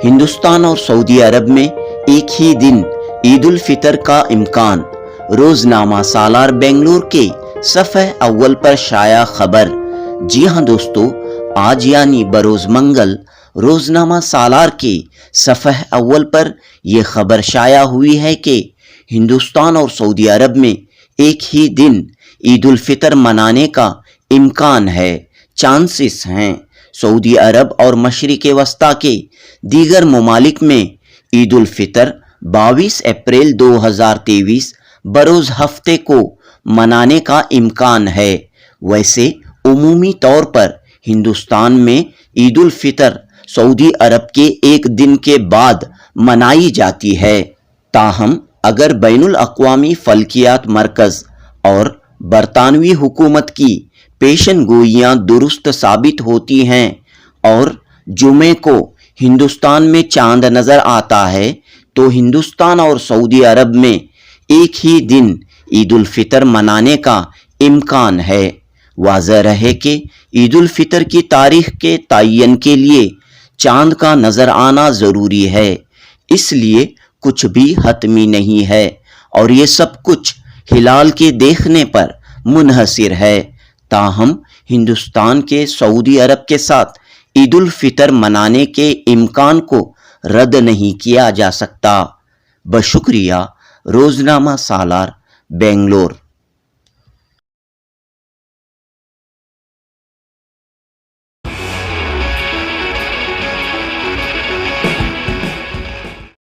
हिंदुस्तान और सऊदी अरब में एक ही दिन ईद उल फितर का इम्कान। रोजनामा सालार बेंगलुरु के सफ़ह अव्वल पर शाया खबर। जी हां दोस्तों, आज यानी बरोज मंगल रोजनामा सालार के सफ़ह अव्वल पर यह खबर शाया हुई है कि हिंदुस्तान और सऊदी अरब में एक ही दिन ईद उल फितर मनाने का इम्कान है, चांसेस हैं। सऊदी अरब और मशरिक़ वस्ता के दीगर ममालिक में ईद उल फितर 22 अप्रैल 2023 बरोज़ हफ्ते को मनाने का इम्कान है। वैसे उमूमी तौर पर हिंदुस्तान में ईद उल फितर सऊदी अरब के एक दिन के बाद मनाई जाती है। ताहम अगर बैनुल अक़वामी फ़ल्कियात मरकज़ और बरतानवी हुकूमत की पेशन गोइयाँ दुरुस्त साबित होती हैं और जुमे को हिंदुस्तान में चांद नज़र आता है, तो हिंदुस्तान और सऊदी अरब में एक ही दिन ईद उल फितर मनाने का इम्कान है। वाज़ह रहे कि ईद उल फितर की तारीख के तयन के लिए चांद का नज़र आना ज़रूरी है, इसलिए कुछ भी हतमी नहीं है और ये सब कुछ हिलाल के देखने पर मुनहसिर है। ताहम हिंदुस्तान के सऊदी अरब के साथ ईद उल फितर मनाने के इम्कान को रद्द नहीं किया जा सकता। बशुक्रिया। रोजनामा सालार बेंगलोर।